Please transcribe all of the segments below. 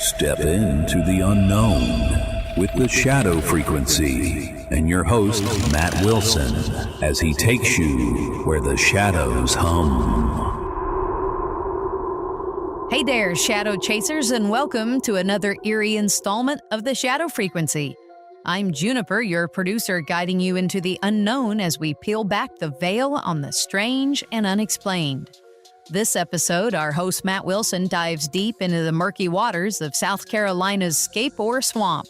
Step into the unknown with the shadow frequency and your host, Matt Wilson, as he takes you where the shadows hum. Hey there, Shadow Chasers, and welcome to another eerie installment of the Shadow Frequency. I'm Juniper, your producer, guiding you into the unknown as we peel back the veil on the strange and unexplained. This episode, our host Matt Wilson dives deep into the murky waters of South Carolina's Scape swamp,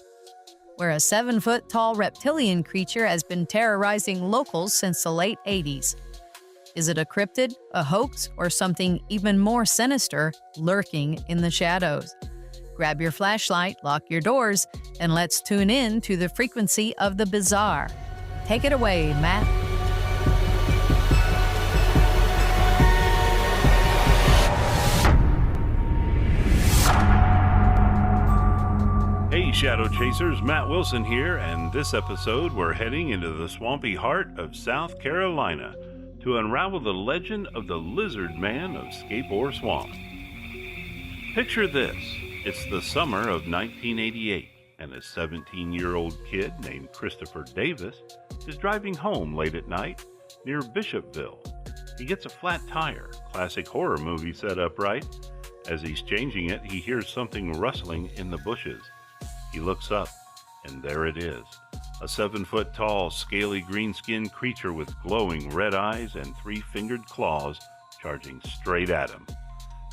where a 7-foot-tall reptilian creature has been terrorizing locals since the late 80s. Is it a cryptid, a hoax, or something even more sinister lurking in the shadows? Grab your flashlight, lock your doors, and let's tune in to the frequency of the bizarre. Take it away, Matt. Hey Shadow Chasers, Matt Wilson here, and this episode we're heading into the swampy heart of South Carolina to unravel the legend of the lizard man of Scape Swamp. Picture this. It's the summer of 1988, and a 17-year-old kid named Christopher Davis is driving home late at night near Bishopville. He gets a flat tire, classic horror movie setup, right? As he's changing it, he hears something rustling in the bushes. He looks up, and there it is. A 7-foot-tall, scaly green-skinned creature with glowing red eyes and 3-fingered claws charging straight at him.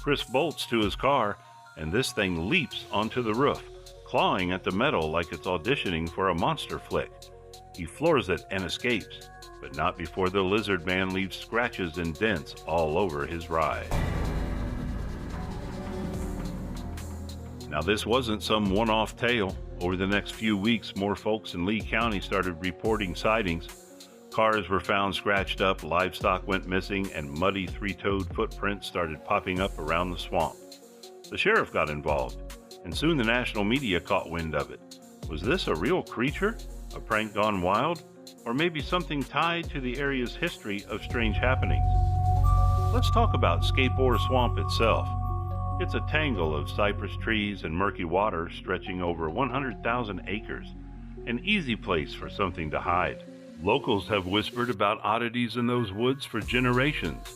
Chris bolts to his car, and this thing leaps onto the roof, clawing at the metal like it's auditioning for a monster flick. He floors it and escapes, but not before the lizard man leaves scratches and dents all over his ride. Now, this wasn't some one-off tale. Over the next few weeks, more folks in Lee County started reporting sightings. Cars were found scratched up, livestock went missing, and muddy 3-toed footprints started popping up around the swamp. The sheriff got involved, and soon the national media caught wind of it. Was this a real creature? A prank gone wild? Or maybe something tied to the area's history of strange happenings? Let's talk about Scape Swamp itself. It's a tangle of cypress trees and murky water stretching over 100,000 acres, an easy place for something to hide. Locals have whispered about oddities in those woods for generations,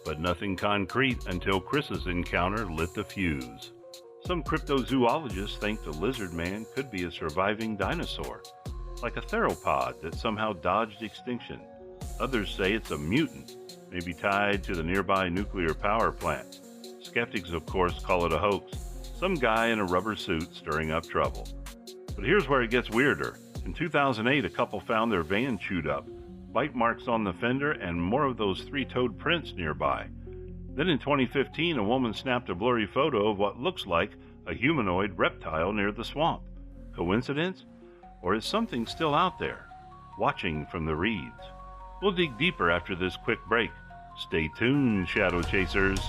but nothing concrete until Chris's encounter lit the fuse. Some cryptozoologists think the lizard man could be a surviving dinosaur, like a theropod that somehow dodged extinction. Others say it's a mutant, maybe tied to the nearby nuclear power plant. Skeptics, of course, call it a hoax, some guy in a rubber suit stirring up trouble. But here's where it gets weirder. In 2008, a couple found their van chewed up, bite marks on the fender, and more of those 3-toed prints nearby. Then in 2015, a woman snapped a blurry photo of what looks like a humanoid reptile near the swamp. Coincidence? Or is something still out there, watching from the reeds? We'll dig deeper after this quick break. Stay tuned, Shadow Chasers.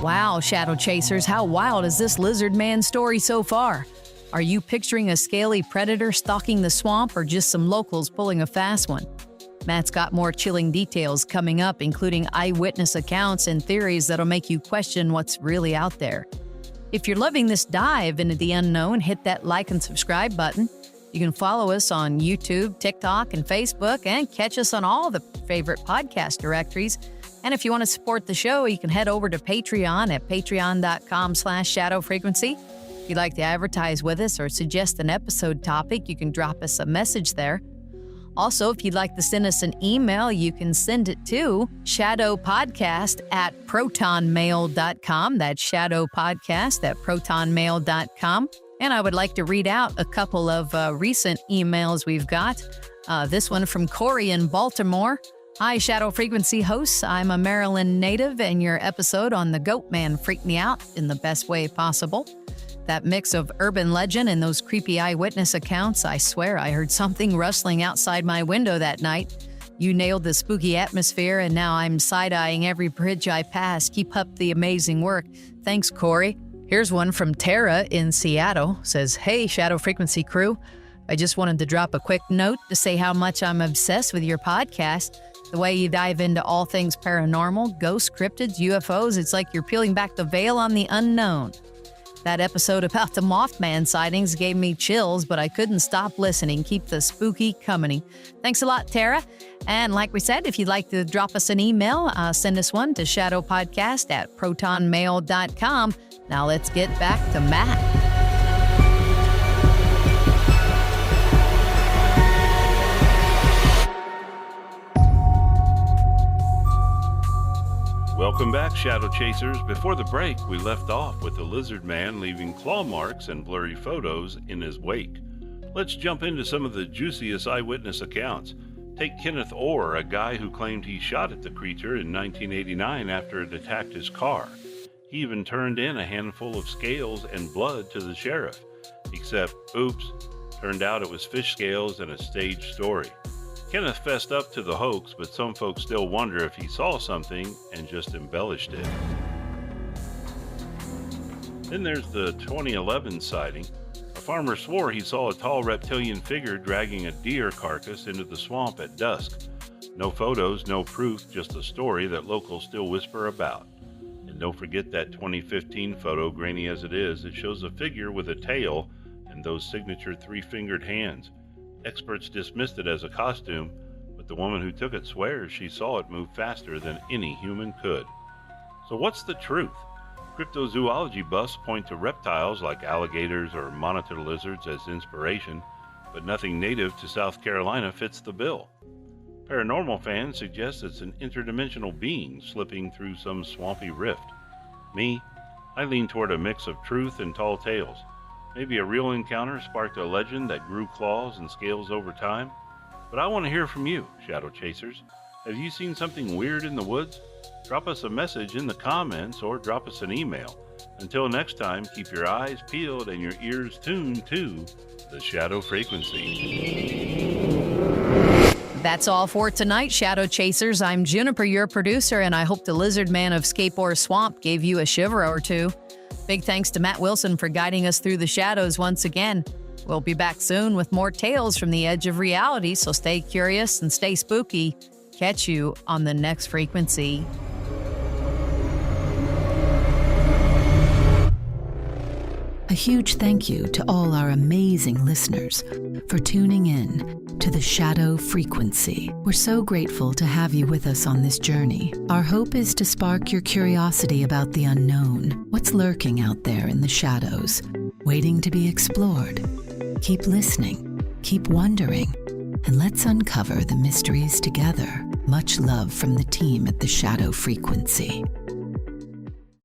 Wow, Shadow Chasers, how wild is this lizard man story so far? Are you picturing a scaly predator stalking the swamp or just some locals pulling a fast one? Matt's got more chilling details coming up, including eyewitness accounts and theories that'll make you question what's really out there. If you're loving this dive into the unknown, hit that like and subscribe button. You can follow us on YouTube, TikTok, and Facebook, and catch us on all the favorite podcast directories. And if you want to support the show, you can head over to Patreon at patreon.com/shadowfrequency. If you'd like to advertise with us or suggest an episode topic, you can drop us a message there. Also, if you'd like to send us an email, you can send it to shadowpodcast@protonmail.com. That's shadowpodcast@protonmail.com. And I would like to read out a couple of recent emails we've got. This one from Corey in Baltimore. Hi, Shadow Frequency hosts. I'm a Maryland native, and your episode on the Goat Man freaked me out in the best way possible. That mix of urban legend and those creepy eyewitness accounts, I swear I heard something rustling outside my window that night. You nailed the spooky atmosphere, and now I'm side-eyeing every bridge I pass. Keep up the amazing work. Thanks, Corey. Here's one from Tara in Seattle. Says, hey, Shadow Frequency crew. I just wanted to drop a quick note to say how much I'm obsessed with your podcast. The way you dive into all things paranormal, ghosts, cryptids, UFOs, it's like you're peeling back the veil on the unknown. That episode about the Mothman sightings gave me chills, but I couldn't stop listening. Keep the spooky coming. Thanks a lot, Tara. And like we said, if you'd like to drop us an email, send us one to shadowpodcast@protonmail.com. Now let's get back to Matt. Welcome back, Shadow Chasers. Before the break, we left off with the lizard man leaving claw marks and blurry photos in his wake. Let's jump into some of the juiciest eyewitness accounts. Take Kenneth Orr, a guy who claimed he shot at the creature in 1989 after it attacked his car. He even turned in a handful of scales and blood to the sheriff. Except, oops, turned out it was fish scales and a staged story. Kenneth fessed up to the hoax, but some folks still wonder if he saw something and just embellished it. Then there's the 2011 sighting. A farmer swore he saw a tall reptilian figure dragging a deer carcass into the swamp at dusk. No photos, no proof, just a story that locals still whisper about. And don't forget that 2015 photo, grainy as it is, it shows a figure with a tail and those signature three-fingered hands. Experts dismissed it as a costume, but the woman who took it swears she saw it move faster than any human could. So what's the truth? Cryptozoology buffs point to reptiles like alligators or monitor lizards as inspiration, but nothing native to South Carolina fits the bill. Paranormal fans suggest it's an interdimensional being slipping through some swampy rift. Me, I lean toward a mix of truth and tall tales. Maybe a real encounter sparked a legend that grew claws and scales over time. But I want to hear from you, Shadow Chasers. Have you seen something weird in the woods? Drop us a message in the comments or drop us an email. Until next time, keep your eyes peeled and your ears tuned to the Shadow Frequency. That's all for tonight, Shadow Chasers. I'm Juniper, your producer, and I hope the lizard man of Scape or Swamp gave you a shiver or two. Big thanks to Matt Wilson for guiding us through the shadows once again. We'll be back soon with more tales from the edge of reality, so stay curious and stay spooky. Catch you on the next frequency. A huge thank you to all our amazing listeners for tuning in to the Shadow Frequency. We're so grateful to have you with us on this journey. Our hope is to spark your curiosity about the unknown. What's lurking out there in the shadows, waiting to be explored? Keep listening, keep wondering, and let's uncover the mysteries together. Much love from the team at the Shadow Frequency.